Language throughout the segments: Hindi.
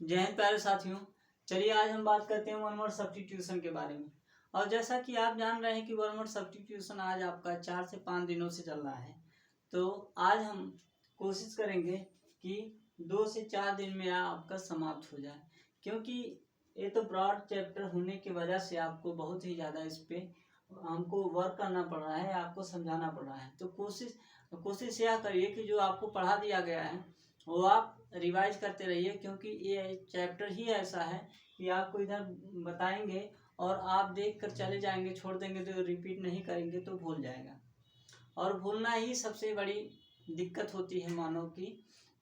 जय हिंद प्यारे साथियों। चलिए आज हम बात करते हैं वन वर्ड सब्स्टिट्यूशन के बारे में। और जैसा कि आप जान रहे हैं कि वन वर्ड सब्स्टिट्यूशन आज आपका 4 से 5 दिनों से चल रहा है, तो आज हम कोशिश करेंगे कि 2 से 4 दिन में आपका समाप्त हो जाए, क्योंकि ये तो ब्रॉड चैप्टर होने की वजह से आपको बहुत ही ज़्यादा इस पर हमको वर्क करना पड़ रहा है, आपको समझाना पड़ रहा है। तो कोशिश यह करिए कि जो आपको पढ़ा दिया गया है वो आप रिवाइज करते रहिए, क्योंकि ये चैप्टर ही ऐसा है कि आपको इधर बताएंगे और आप देख कर चले जाएंगे, छोड़ देंगे तो रिपीट नहीं करेंगे तो भूल जाएगा, और भूलना ही सबसे बड़ी दिक्कत होती है मानव की।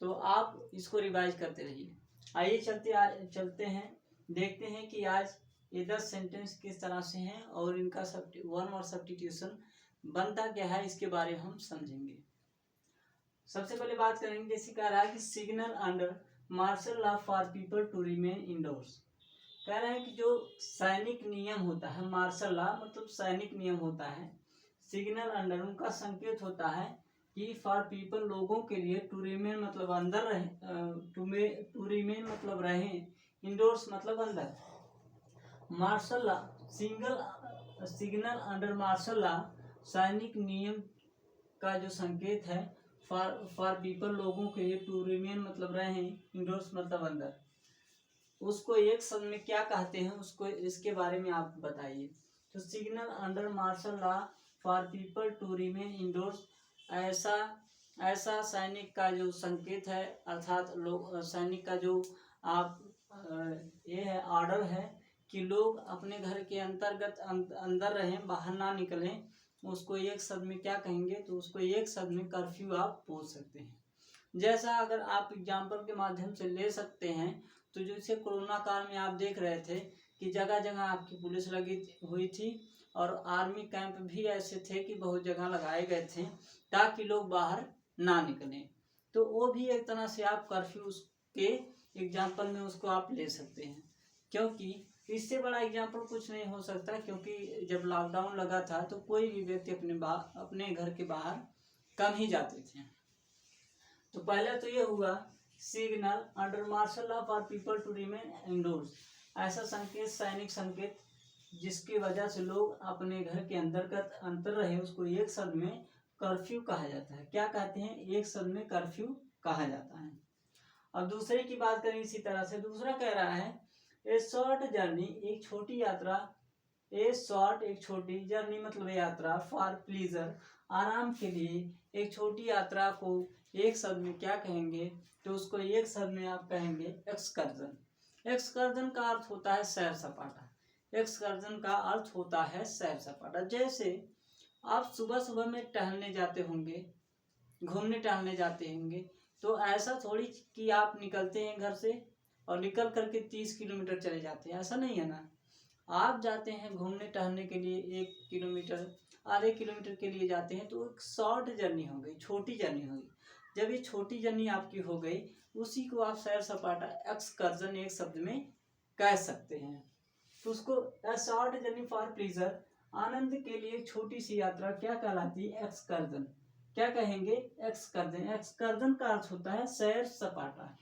तो आप इसको रिवाइज करते रहिए। आइए चलते हैं, देखते हैं कि आज ये 10 सेंटेंस किस तरह से हैं और इनका वन वर्ड सब्स्टिट्यूशन बनता क्या है, इसके बारे में हम समझेंगे। सबसे पहले बात करेंगे, जैसे कह रहा है कि signal under martial law for people to remain indoors. कह रहा है कि जो सैनिक नियम होता है, मार्शल लॉ मतलब सैनिक नियम होता है, सिग्नल अंडर उनका संकेत होता है कि फॉर पीपल लोगों के लिए, टू रिमेन मतलब अंदर रहे, टू रिमेन मतलब रहे, इंडोर्स मतलब अंदर। Martial law signal under martial law सैनिक नियम का जो संकेत है, फॉर पीपल लोगों के लिए, टू रिमेन मतलब रहे, इंडोर्स मतलब अंदर, उसको एक शब्द में क्या कहते हैं, उसको इसके बारे में आप बताइए। तो signal under martial law for people to remain indoors, ऐसा सैनिक का जो संकेत है, अर्थात लोग सैनिक का जो आप ये है ऑर्डर है कि लोग अपने घर के अंतर्गत अंदर रहें, बाहर ना निकलें, उसको एक शब्द में क्या कहेंगे, तो उसको एक शब्द में कर्फ्यू आप बोल सकते हैं। जैसा अगर आप एग्जाम्पल के माध्यम से ले सकते हैं, तो जैसे कोरोना काल में आप देख रहे थे कि जगह जगह आपकी पुलिस लगी हुई थी, और आर्मी कैंप भी ऐसे थे कि बहुत जगह लगाए गए थे ताकि लोग बाहर ना निकलें। तो वो भी एक तरह से आप कर्फ्यू के एग्जाम्पल में उसको आप ले सकते हैं, क्योंकि इससे बड़ा एग्जाम्पल कुछ नहीं हो सकता। क्योंकि जब लॉकडाउन लगा था तो कोई भी व्यक्ति अपने घर के बाहर कम ही जाते थे। तो पहले तो ये हुआ signal under martial law for people to remain indoors, ऐसा संकेत, सैनिक संकेत जिसकी वजह से लोग अपने घर के अंतर रहे, उसको एक शब्द में कर्फ्यू कहा जाता है। क्या कहते हैं, एक शब्द में कर्फ्यू कहा जाता है। अब दूसरे की बात करें इसी तरह से, दूसरा कह रहा है ए शॉर्ट जर्नी, एक छोटी यात्रा, ए शॉर्ट एक छोटी, जर्नी मतलब यात्रा, फॉर प्लीजर आराम के लिए, एक छोटी यात्रा को एक शब्द में क्या कहेंगे, तो उसको एक शब्द में आप कहेंगे एक्सकर्जन। एक्सकर्जन का अर्थ होता है सैर सपाटा, एक्सकर्जन का अर्थ होता है सैर सपाटा। जैसे आप सुबह सुबह में टहलने जाते होंगे, घूमने टहलने जाते होंगे, तो ऐसा थोड़ी कि आप निकलते हैं घर से और निकल करके 30 किलोमीटर चले जाते हैं, ऐसा नहीं है ना। आप जाते हैं घूमने टहलने के लिए 1 किलोमीटर, आधे किलोमीटर के लिए जाते हैं, तो एक शॉर्ट जर्नी हो गई, छोटी जर्नी हो गई। जब ये छोटी जर्नी आपकी हो गई, उसी को आप सैर सपाटा, एक्सकर्जन एक शब्द में कह सकते हैं। तो उसको a short journey for pleasure, आनंद के लिए छोटी सी यात्रा क्या कहलाती है, एक्सकर्जन। क्या कहेंगे, एक्सकर्जन। एक्सकर्जन का अर्थ होता है सैर सपाटा।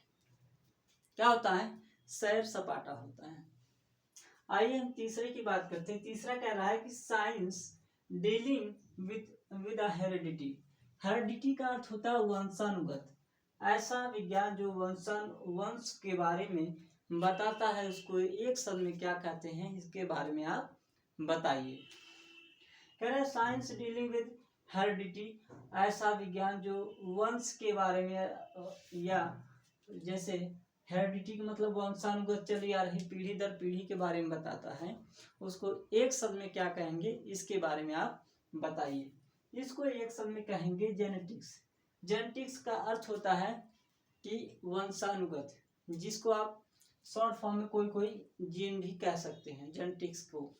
क्या होता है, सैर सपाटा होता है। आइए हम तीसरे की बात करते हैं। तीसरा कह रहा है कि science dealing with heredity. Heredity का अर्थ होता है वंशानुगत। ऐसा विज्ञान जो वंश के बारे में बताता है, उसको एक शब्द में क्या कहते हैं, इसके बारे में आप बताइए। कह रहे हैं साइंस डीलिंग विद हेरिडिटी, ऐसा विज्ञान जो वंश के बारे में, या जैसे हेरिडिटी का मतलब वंशानुगत चली आ रही पीढ़ी दर पीढ़ी के बारे में बताता है, उसको एक शब्द में क्या कहेंगे, इसके बारे में आप बताइए। इसको एक शब्द में कहेंगे जेनेटिक्स। जेनेटिक्स का अर्थ होता है कि वंशानुगत, जिसको आप शॉर्ट फॉर्म में कोई जीन भी कह सकते हैं, जेनेटिक्स को।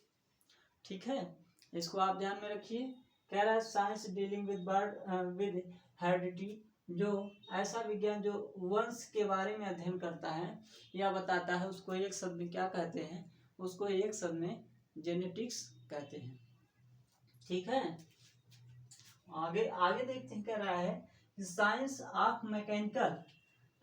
ठीक है, इसको आप ध्यान में रखिए। कह रहा है साइंस डीलिंग विद हेरिडिटी, जो ऐसा विज्ञान जो वंश के बारे में अध्ययन करता है या बताता है, उसको एक शब्द में क्या कहते हैं, उसको एक शब्द में जेनेटिक्स कहते हैं। ठीक है, आगे आगे देखते हैं। कह रहा है science of mechanical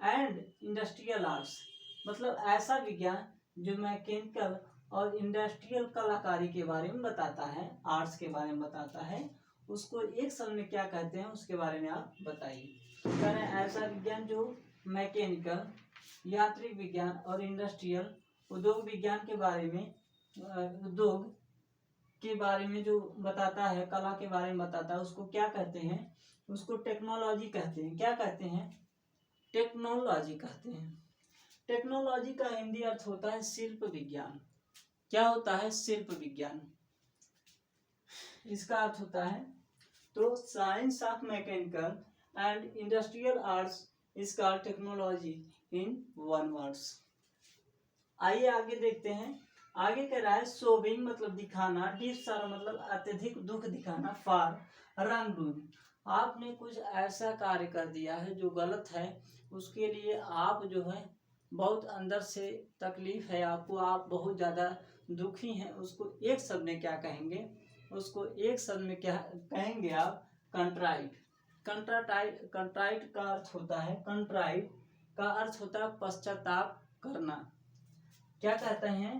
and industrial arts, मतलब ऐसा विज्ञान जो मैकेनिकल और इंडस्ट्रियल कलाकारी के बारे में बताता है, आर्ट्स के बारे में बताता है, उसको एक शब्द में क्या कहते हैं उसके बारे में आप बताइए। कह रहे हैं ऐसा विज्ञान जो मैकेनिकल, यांत्रिक विज्ञान और इंडस्ट्रियल उद्योग विज्ञान के बारे में, उद्योग के बारे में जो बताता है, कला के बारे में बताता है, उसको क्या कहते हैं? उसको टेक्नोलॉजी कहते हैं। क्या कहते हैं? टेक्नोलॉजी कहते हैं। टेक्नोलॉजी का हिंदी अर्थ होता है शिल्प विज्ञान। क्या होता है? शिल्प विज्ञान। इसका अर्थ होता है, तो science of mechanical and industrial arts is called technology in one words. आइए आगे देखते हैं। आगे कह रहा है शोविंग मतलब दिखाना, डिसऑर्डर मतलब अत्यधिक दुख दिखाना, फॉर रॉन्गडूइंग आपने कुछ ऐसा कार्य कर दिया है जो गलत है, उसके लिए आप जो है बहुत अंदर से तकलीफ है आपको, आप बहुत ज़्यादा दुखी हैं, उसको एक शब्द में क्या कहेंगे? उसको एक शब्द में क्या कहेंगे आप? कंट्राइट। कंट्राइट का अर्थ होता है, कंट्राइट का अर्थ होता है पश्चाताप करना। क्या कहते हैं?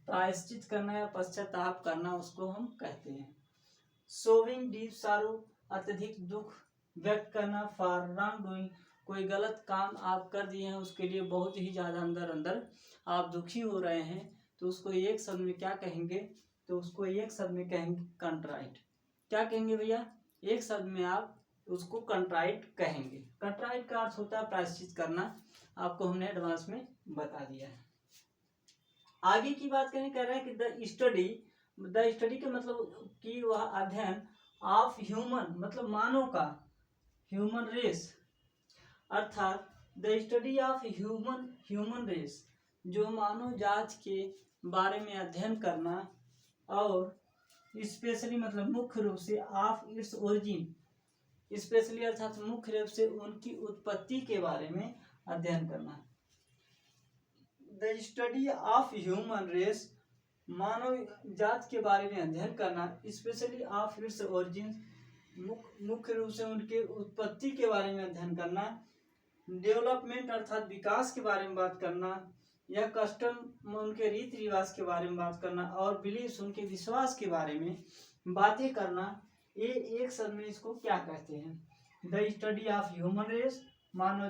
प्रायश्चित करना या पश्चाताप करना, उसको हम कहते हैं। शोविंग डीप सारो अत्यधिक दुख व्यक्त करना, फॉर रॉन्ग डूइंग कोई गलत काम आप कर दिए हैं, उसके लिए बहुत ही ज़्यादा अंदर अंदर आप दुखी हो रहे हैं, तो उसको एक शब्द में क्या कहेंगे? तो उसको एक शब्द में कहेंगे कंट्राइट। क्या कहेंगे भैया? एक शब्द में आप उसको कंट्राइट कहेंगे। कंट्राइट का अर्थ होता है प्रायश्चित करना, आपको हमने एडवांस में बता दिया है। आगे की बात करें, कह रहा है कि द स्टडी के मतलब कि वह अध्ययन ऑफ ह्यूमन मतलब मानव का, ह्यूमन रेस अर्थात the study of human race जो मानव जात के बारे में अध्ययन करना, और स्पेशली मतलब मुख्य रूप से ऑफ इट्स ओरिजिन, स्पेशली अर्थात मुख्य रूप से उनकी उत्पत्ति के बारे में अध्ययन करना। The study of human race मानव जात के बारे में अध्ययन करना, स्पेशली ऑफ इट्स ओरिजिन मुख्य रूप से उनके उत्पत्ति के बारे में अध्ययन करना, डेवलपमेंट अर्थात विकास के बारे में बात करना, या कस्टम उनके रीति रिवाज के बारे में बात करना, और बिलीव्स उनके विश्वास के बारे में बातें करना, ये एक शब्द में इसको क्या कहते हैं? The study of human race मानव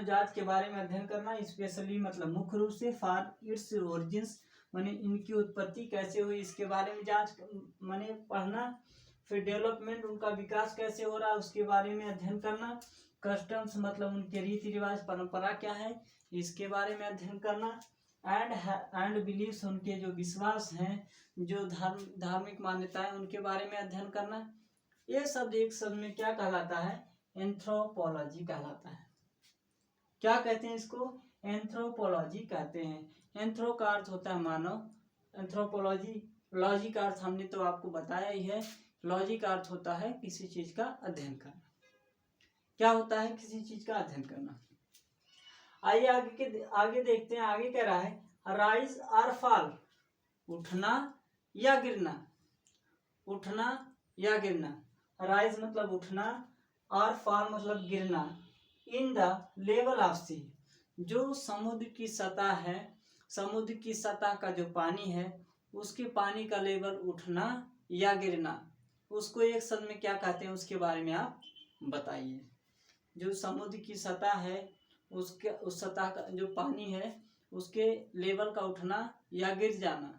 जात के बारे में अध्ययन करना, स्पेशली मतलब मुख्य रूप से, फॉर इट्स ओरिजिन्स माने इनकी उत्पत्ति कैसे हुई इसके बारे में जांच माने पढ़ना, फिर डेवलपमेंट उनका विकास कैसे हो रहा है उसके बारे में अध्ययन करना, कस्टम्स मतलब उनके रीति रिवाज परंपरा क्या है इसके बारे में अध्ययन करना, एंड बिलीव्स उनके जो विश्वास हैं, जो धार्मिक मान्यताएं उनके बारे में अध्ययन करना। ये शब्द एक शब्द में क्या कहलाता है? एंथ्रोपोलॉजी कहलाता है। क्या कहते हैं इसको? एंथ्रोपोलॉजी कहते हैं। एंथ्रो का अर्थ होता है मानव, एंथ्रोपोलॉजी लॉजी का अर्थ हमने तो आपको बताया ही है, लॉजी का अर्थ होता है किसी चीज का अध्ययन करना। क्या होता है? किसी चीज का अध्ययन करना। आइए आगे देखते हैं। आगे कह रहा है राइज और फॉल, उठना या गिरना, उठना या गिरना। राइज मतलब उठना और फॉल मतलब गिरना, इन द लेवल ऑफ सी जो समुद्र की सतह है, समुद्र की सतह का जो पानी है उसके पानी का लेवल उठना या गिरना, उसको एक शब्द में क्या कहते हैं उसके बारे में आप बताइए। जो समुद्र की सतह है उसके उस सतह का जो पानी है उसके लेवल का उठना या गिर जाना,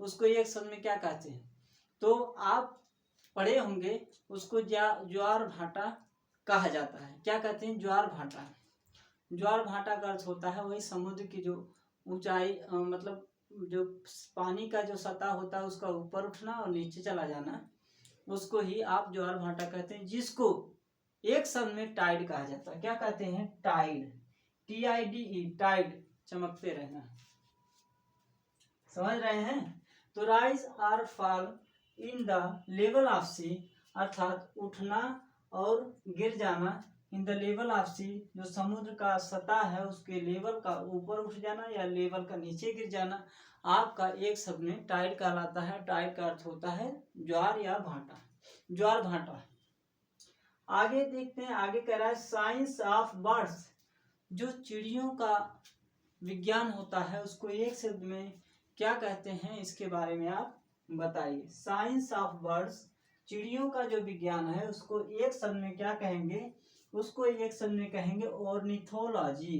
उसको एक शब्द में क्या कहते हैं? तो आप पढ़े होंगे उसको ज्वार भाटा कहा जाता है। क्या कहते हैं? ज्वार भाटा। ज्वार भाटा का अर्थ होता है वही समुद्र की जो ऊंचाई मतलब जो पानी का जो सतह होता है उसका ऊपर उठना और नीचे चला जाना, उसको ही आप ज्वार भाटा कहते हैं, जिसको एक शब्द में टाइड कहा जाता है। क्या कहते हैं? टाइड, TIDE, टाइड, चमकते रहना। समझ रहे हैं? तो राइज और fall in the level of sea अर्थात उठना और गिर जाना, in the level of sea जो समुद्र का सतह है उसके लेवल का ऊपर उठ जाना या लेवल का नीचे गिर जाना, आपका एक शब्द में टाइड कहलाता है। टाइड का अर्थ होता है ज्वार या भाटा, ज्वार भाटा। आगे देखते हैं। आगे कह रहा है साइंस ऑफ बर्ड्स, जो चिड़ियों का विज्ञान होता है उसको एक शब्द में क्या कहते हैं, इसके बारे में आप बताइए। साइंस ऑफ बर्ड्स, चिड़ियों का जो विज्ञान है उसको एक शब्द में क्या कहेंगे, उसको एक शब्द में कहेंगे ऑर्निथोलॉजी।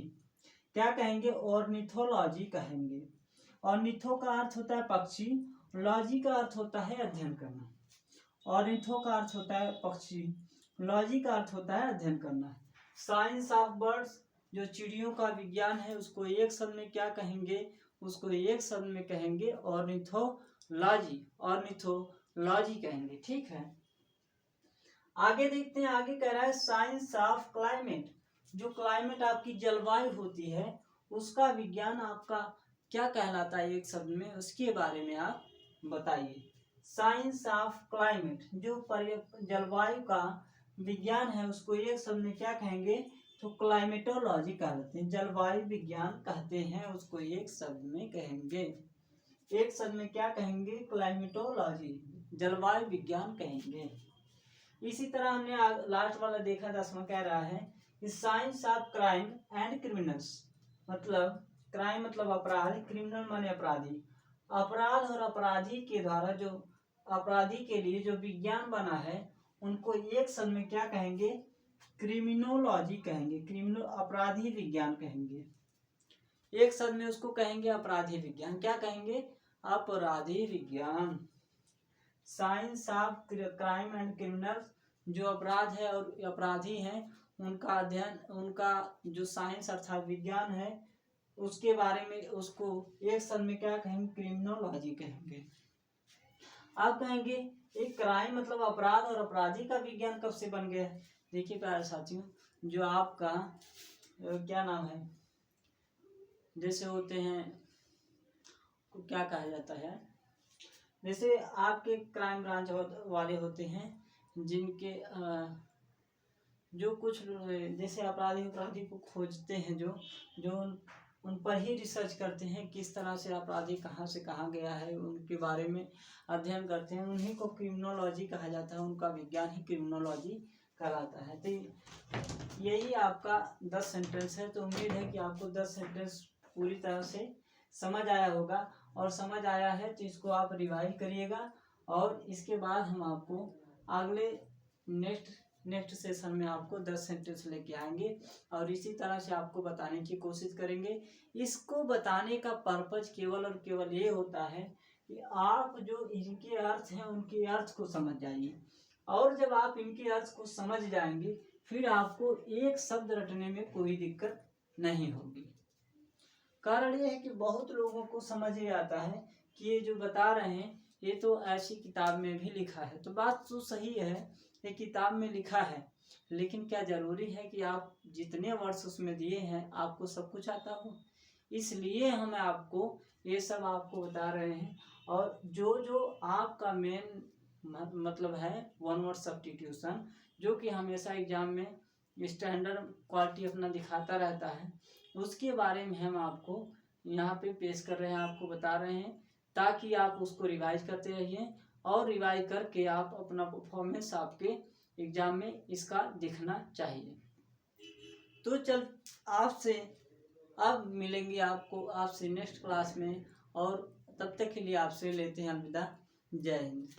क्या कहेंगे, ऑर्निथोलॉजी कहेंगे। ऑर्निथो का अर्थ होता है पक्षी, लॉजी का अर्थ होता है अध्ययन करना। ऑर्निथो का अर्थ होता है पक्षी, लॉजी का अर्थ होता है अध्ययन करना। साइंस ऑफ बर्ड्स, जो चिड़ियों का विज्ञान है उसको एक शब्द में क्या कहेंगे, उसको एक शब्द में कहेंगे ऑर्निथोलॉजी, ऑर्निथोलॉजी कहेंगे। ठीक है, आगे देखते हैं। आगे कह रहा है साइंस ऑफ क्लाइमेट, जो क्लाइमेट आपकी जलवायु होती है उसका विज्ञान आपका क्या कहलाता है एक शब्द में, उसके बारे में आप बताइए। साइंस ऑफ क्लाइमेट, जो जलवायु का विज्ञान है उसको एक शब्द में क्या कहेंगे, तो क्लाइमेटोलॉजी कहते हैं। जलवायु विज्ञान कहते हैं उसको एक शब्द में कहेंगे, एक शब्द में क्या कहेंगे, क्लाइमेटोलॉजी, जलवायु विज्ञान कहेंगे। इसी तरह हमने लास्ट वाला देखा, 10वां कह रहा है science of crime and criminals, मतलब क्राइम मतलब अपराध, क्रिमिनल माने अपराधी। अपराध और अपराधी के द्वारा जो अपराधी के लिए जो विज्ञान बना है उनको एक शब्द में क्या कहेंगे, क्रिमिनोलॉजी कहेंगे, क्रिमिनल अपराधी विज्ञान कहेंगे। एक शब्द में उसको कहेंगे अपराधी विज्ञान। क्या कहेंगे, अपराधी विज्ञान। Science of crime and criminal, जो अपराध है और अपराधी हैं उनका अध्ययन, उनका जो साइंस अर्थात विज्ञान है उसके बारे में उसको एक शब्द में क्या कहेंगे, क्रिमिनोलॉजी कहेंगे। आप कहेंगे एक क्राइम मतलब अपराध और अपराधी का विज्ञान कब से बन गया है। देखिए प्यारे साथियों, जो आपका क्या नाम है, जैसे होते हैं क्या कहा जाता है, जैसे आपके क्राइम ब्रांच वाले होते हैं जिनके जो कुछ जैसे अपराधी को खोजते हैं, जो उन पर ही रिसर्च करते हैं, किस तरह से अपराधी कहाँ से कहाँ गया है उनके बारे में अध्ययन करते हैं, उन्हीं को क्रिमिनोलॉजी कहा जाता है। उनका विज्ञान ही क्रिमिनोलॉजी कहलाता है। तो यही आपका 10 सेंटेंस है। तो उम्मीद है कि आपको 10 सेंटेंस पूरी तरह से समझ आया होगा, और समझ आया है तो इसको आप रिवाइज करिएगा, और इसके बाद हम आपको अगले नेक्स्ट सेशन में आपको 10 सेंटेंस लेके आएंगे और इसी तरह से आपको बताने की कोशिश करेंगे। इसको बताने का पर्पज केवल और केवल ये होता है कि आप जो इनके अर्थ हैं उनके अर्थ को समझ जाइए, और जब आप इनके अर्थ को समझ जाएंगे फिर आपको एक शब्द रटने में कोई दिक्कत नहीं होगी। कारण ये है कि बहुत लोगों को समझ ही आता है कि ये जो बता रहे हैं ये तो ऐसी किताब में भी लिखा है। तो बात तो सही है, ये किताब में लिखा है, लेकिन क्या जरूरी है कि आप जितने वर्ड्स उसमें दिए हैं आपको सब कुछ आता हो। इसलिए हम आपको ये सब आपको बता रहे हैं। और जो आपका मेन मतलब है वन वर्ड सब्स्टिट्यूशन, जो कि हमेशा एग्जाम में स्टैंडर्ड क्वालिटी अपना दिखाता रहता है, उसके बारे में हम आपको यहाँ पे पेश कर रहे हैं, आपको बता रहे हैं, ताकि आप उसको रिवाइज करते रहिए और रिवाइज करके आप अपना परफॉर्मेंस आपके एग्जाम में इसका दिखना चाहिए। तो चल आपसे अब मिलेंगे आपसे नेक्स्ट क्लास में, और तब तक के लिए आपसे लेते हैं अलविदा। जय हिंद।